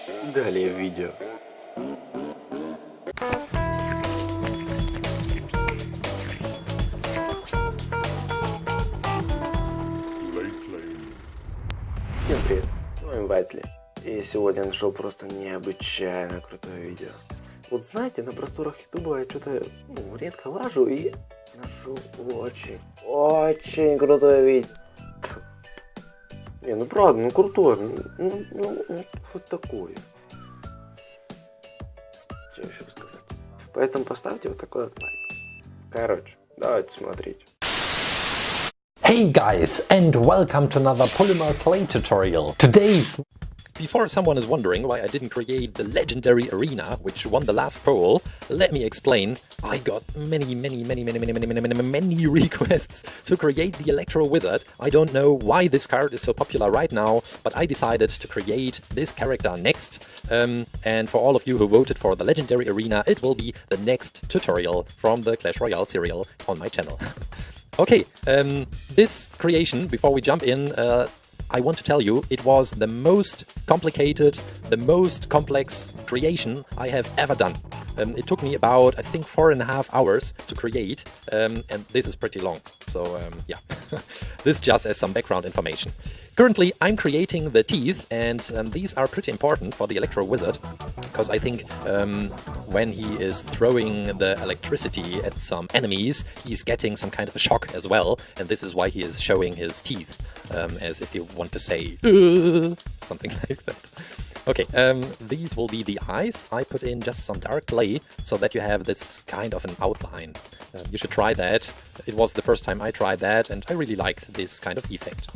Далее в видео. Всем привет, с вами Вайтли. И сегодня я нашел просто необычайно крутое видео. Вот знаете, на просторах ютуба я что-то редко лажу и нашел очень крутое видео. Не, ну правда, ну крутое, вот такое. Что еще сказать? Поэтому поставьте вот такой вот лайк. Короче, давайте смотреть. Hey guys, and welcome to another polymer clay tutorial. Today, before someone is wondering why I didn't create the legendary arena which won the last poll, let me explain. I got many requests to create the Electro Wizard. I don't know why this card is so popular right now, but I decided to create this character next. And for all of you who voted for the legendary arena, it will be the next tutorial from the Clash Royale serial on my channel. Okay, this creation, before we jump in, I want to tell you it was the most complicated, the most complex creation I have ever done. It took me about, I think, 4.5 hours to create, and this is pretty long. So, yeah, this just as some background information. Currently, I'm creating the teeth, and these are pretty important for the Electro Wizard, because I think when he is throwing the electricity at some enemies, he's getting some kind of a shock as well, and this is why he is showing his teeth, as if you want to say, something like that. Okay, these will be the eyes. I put in just some dark clay so that you have this kind of an outline. You should try that. It was the first time I tried that, and I really liked this kind of effect.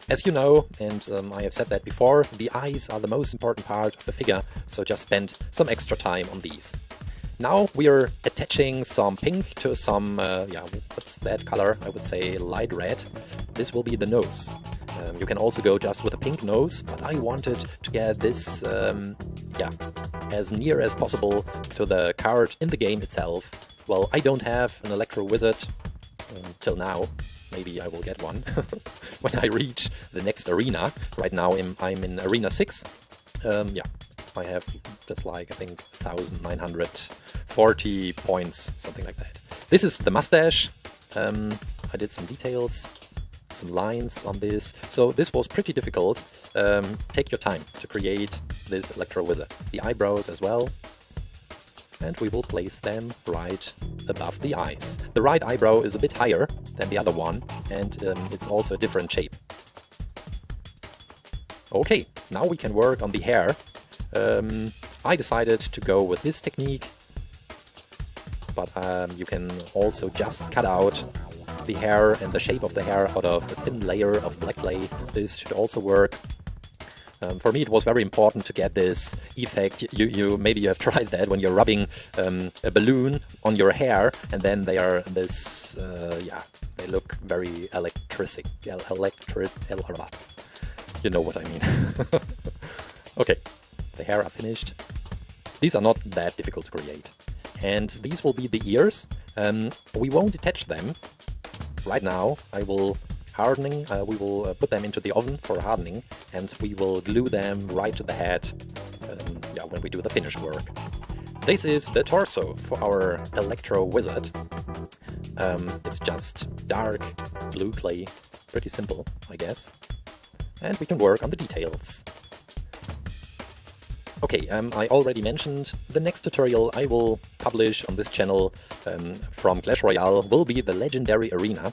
As you know, and I have said that before, the eyes are the most important part of the figure, so just spend some extra time on these. Now we are attaching some pink to some, yeah, what's that color? I would say light red. This will be the nose. You can also go just with a pink nose, but I wanted to get this, yeah, as near as possible to the card in the game itself. Well, I don't have an Electro Wizard till now. Maybe I will get one when I reach the next arena. Right now I'm in Arena 6. Yeah, I have just like, I think, 1,940 points, something like that. This is the mustache. I did some details, some lines on this. So this was pretty difficult. Take your time to create this Electro Wizard. The eyebrows as well. And we will place them right above the eyes. The right eyebrow is a bit higher than the other one, and it's also a different shape. Okay, now we can work on the hair. I decided to go with this technique, but you can also just cut out the hair and the shape of the hair out of a thin layer of black clay. This should also work. For me, it was very important to get this effect. Maybe you have tried that when you're rubbing a balloon on your hair, and then they are this, yeah, they look very electric. You know what I mean. Okay, the hair are finished. These are not that difficult to create, and these will be the ears. We won't attach them right now. I will we will put them into the oven for hardening, and we will glue them right to the head, yeah, when we do the finished work. This is the torso for our Electro Wizard. It's just dark blue clay, pretty simple, I guess. And we can work on the details. Okay, I already mentioned the next tutorial I will publish on this channel from Clash Royale will be the legendary arena.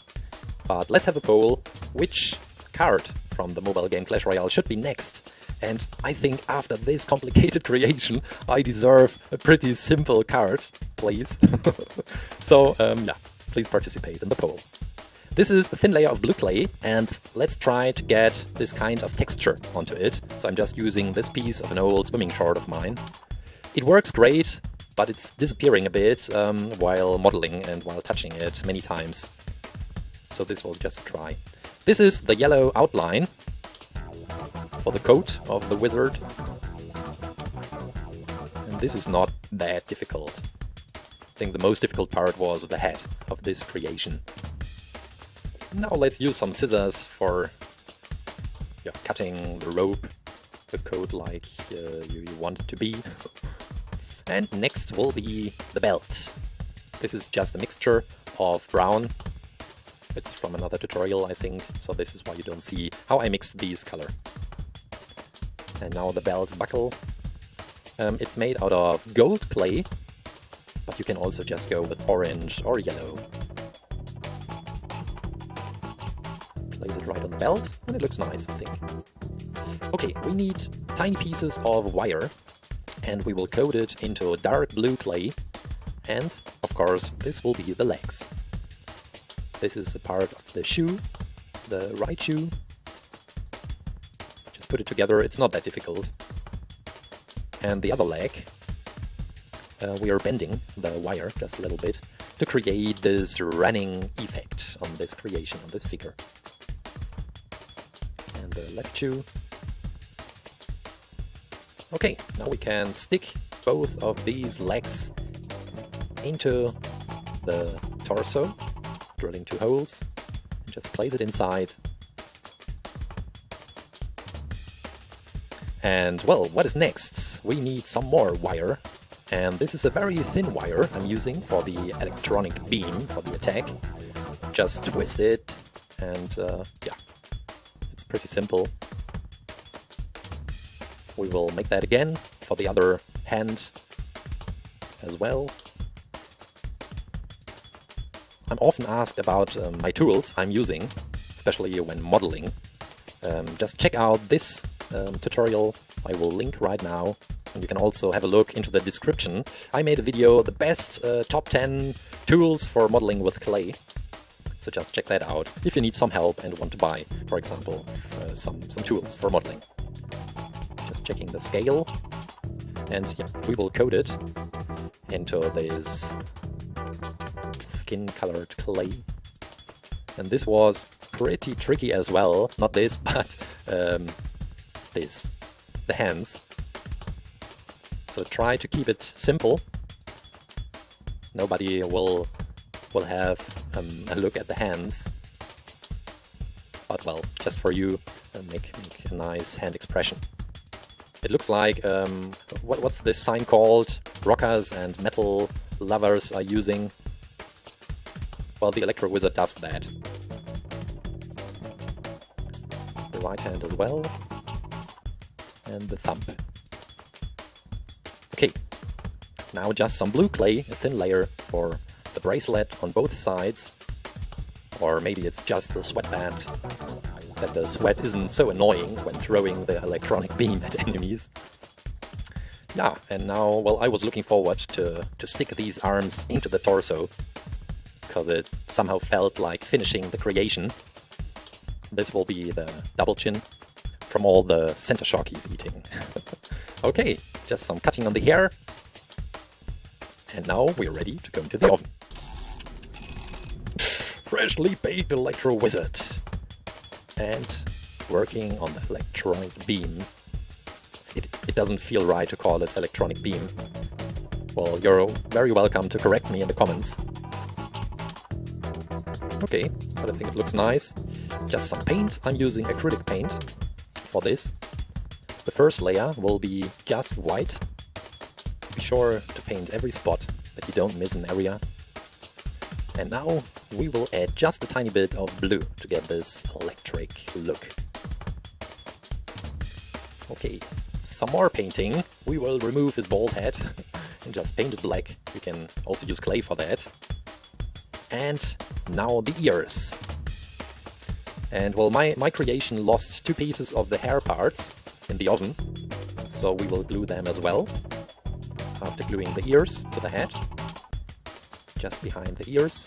But let's have a poll, which card from the mobile game Clash Royale should be next? And I think after this complicated creation, I deserve a pretty simple card, please. So, yeah, please participate in the poll. This is a thin layer of blue clay, and let's try to get this kind of texture onto it. So I'm just using this piece of an old swimming short of mine. It works great, but it's disappearing a bit while modeling and while touching it many times. So this was just a try. This is the yellow outline for the coat of the wizard. And this is not that difficult. I think the most difficult part was the head of this creation. Now let's use some scissors for cutting the rope the code like you want it to be. And next will be the belt. This is just a mixture of brown. It's from another tutorial, I think, so this is why you don't see how I mixed these color. And now the belt buckle. It's made out of gold clay, but you can also just go with orange or yellow. Place it right on the belt, and it looks nice, I think. Okay, we need tiny pieces of wire, and we will coat it into dark blue clay, and of course this will be the legs. This is a part of the shoe, the right shoe. Just put it together, it's not that difficult. And the other leg, we are bending the wire just a little bit to create this running effect on this creation, on this figure. And the left shoe. Okay, now we can stick both of these legs into the torso, drilling 2 holes, and just place it inside. And well, what is next? We need some more wire, and this is a very thin wire I'm using for the electronic beam, for the attack. Just twist it, and yeah, it's pretty simple. We will make that again for the other hand as well. I'm often asked about my tools I'm using, especially when modeling. Just check out this tutorial I will link right now, and you can also have a look into the description. I made a video, the best top 10 tools for modeling with clay. So just check that out if you need some help and want to buy, for example, some tools for modeling. Just checking the scale, and yeah, we will coat it into this skin-colored clay. And this was pretty tricky as well, not this, but this, the hands. So try to keep it simple. Nobody will have a look at the hands, but well, just for you, make a nice hand expression. It looks like, what's this sign called? Rockers and metal lovers are using. Well, the Electro Wizard does that. The right hand as well. And the thumb. Okay, now just some blue clay, a thin layer for the bracelet on both sides. Or maybe it's just a sweatband, that the sweat isn't so annoying when throwing the electronic beam at enemies. Yeah, and now, well, I was looking forward to stick these arms into the torso, because it somehow felt like finishing the creation. This will be the double chin from all the center shock he's eating. Okay, just some cutting on the hair. And now we're ready to go into the oven. Freshly baked Electro Wizard. And working on the electronic beam. It doesn't feel right to call it electronic beam. Well, you're very welcome to correct me in the comments. Okay, but I think it looks nice. Just some paint. I'm using acrylic paint for this. The first layer will be just white. Be sure to paint every spot that you don't miss an area. And now we will add just a tiny bit of blue to get this electric look. Okay, some more painting. We will remove his bald head and just paint it black. You can also use clay for that. And now the ears. And well, my creation lost 2 pieces of the hair parts in the oven, so we will glue them as well. After gluing the ears to the head, just behind the ears.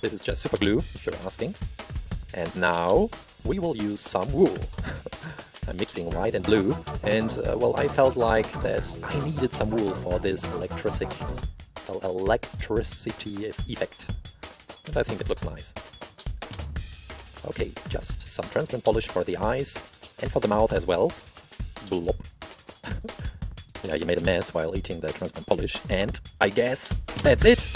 This is just super glue, if you're asking. And now we will use some wool. I'm mixing white and blue, and well, I felt like that I needed some wool for this electricity effect. And I think it looks nice. Okay, just some transparent polish for the eyes and for the mouth as well. Blop. Yeah, you made a mess while eating the transparent polish, and I guess that's it!